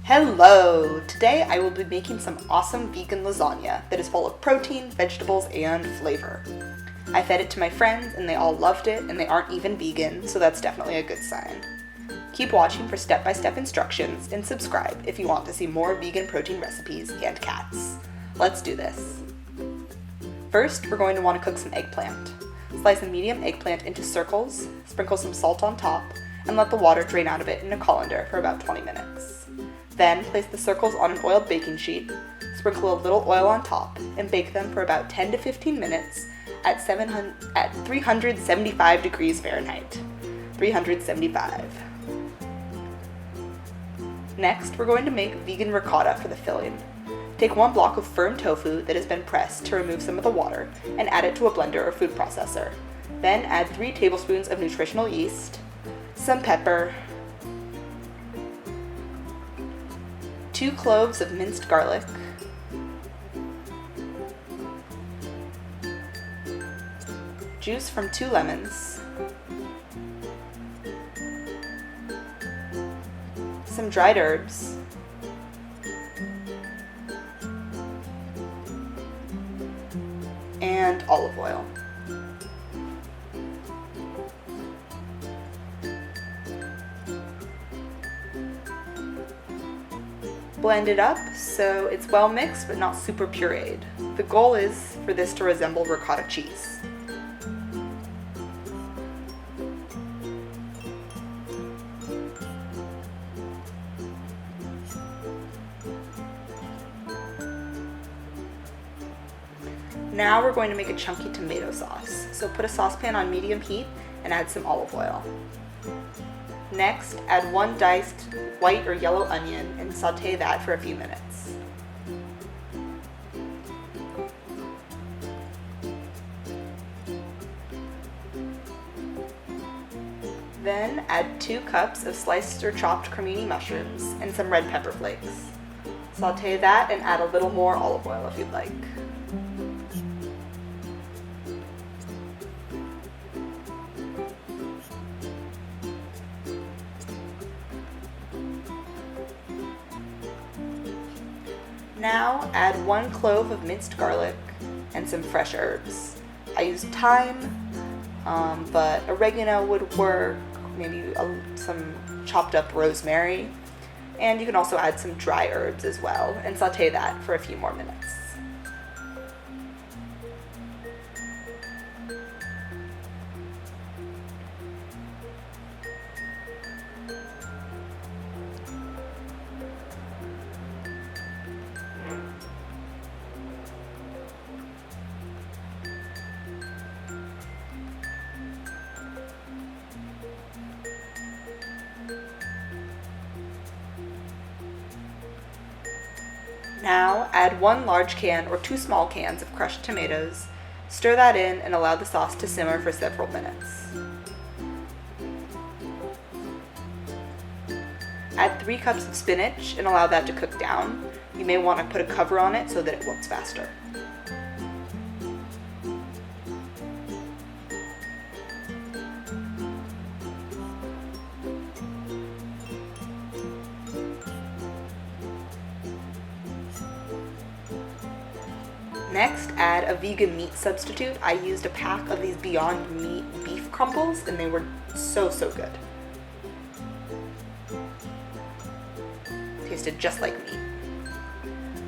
Hello! Today I will be making some awesome vegan lasagna that is full of protein, vegetables, and flavor. I fed it to my friends and they all loved it, and they aren't even vegan, so that's definitely a good sign. Keep watching for step-by-step instructions and subscribe if you want to see more vegan protein recipes and cats. Let's do this. First, we're going to want to cook some eggplant. Slice a medium eggplant into circles, sprinkle some salt on top, and let the water drain out of it in a colander for about 20 minutes. Then, place the circles on an oiled baking sheet, sprinkle a little oil on top, and bake them for about 10 to 15 minutes at 375 degrees Fahrenheit. 375. Next, we're going to make vegan ricotta for the filling. Take one block of firm tofu that has been pressed to remove some of the water and add it to a blender or food processor. Then add 3 tablespoons of nutritional yeast, some pepper, 2 cloves of minced garlic, juice from 2 lemons, some dried herbs, and olive oil. Blend it up so it's well mixed but not super pureed. The goal is for this to resemble ricotta cheese. Now we're going to make a chunky tomato sauce. So put a saucepan on medium heat and add some olive oil. Next, add 1 diced white or yellow onion and saute that for a few minutes. Then add 2 cups of sliced or chopped cremini mushrooms and some red pepper flakes. Saute that and add a little more olive oil if you'd like. Now add 1 clove of minced garlic and some fresh herbs. I used thyme, but oregano would work, maybe some chopped up rosemary, and you can also add some dry herbs as well and saute that for a few more minutes. Now add 1 large can or 2 small cans of crushed tomatoes, stir that in and allow the sauce to simmer for several minutes. Add 3 cups of spinach and allow that to cook down. You may want to put a cover on it so that it works faster. Next, add a vegan meat substitute. I used a pack of these Beyond Meat beef crumbles and they were so good. Tasted just like meat.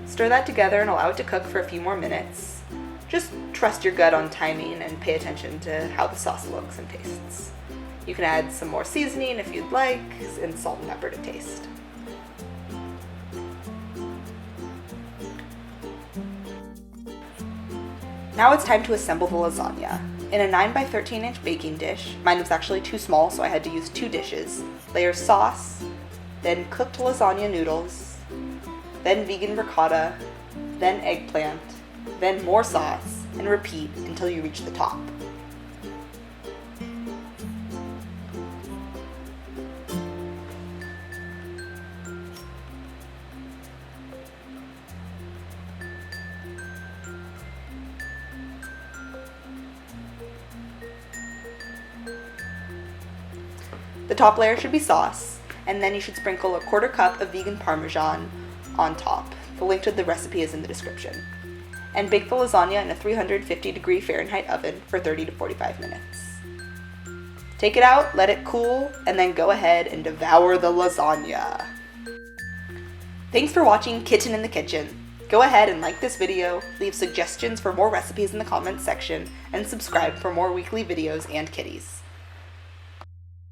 Stir that together and allow it to cook for a few more minutes. Just trust your gut on timing and pay attention to how the sauce looks and tastes. You can add some more seasoning if you'd like, and salt and pepper to taste. Now it's time to assemble the lasagna. In a 9 by 13 inch baking dish, mine was actually too small so I had to use 2 dishes, layer sauce, then cooked lasagna noodles, then vegan ricotta, then eggplant, then more sauce, and repeat until you reach the top. The top layer should be sauce, and then you should sprinkle a 1/4 cup of vegan Parmesan on top. The link to the recipe is in the description. And bake the lasagna in a 350-degree Fahrenheit oven for 30 to 45 minutes. Take it out, let it cool, and then go ahead and devour the lasagna. Thanks for watching Kitten in the Kitchen. Go ahead and like this video, leave suggestions for more recipes in the comments section, and subscribe for more weekly videos and kitties.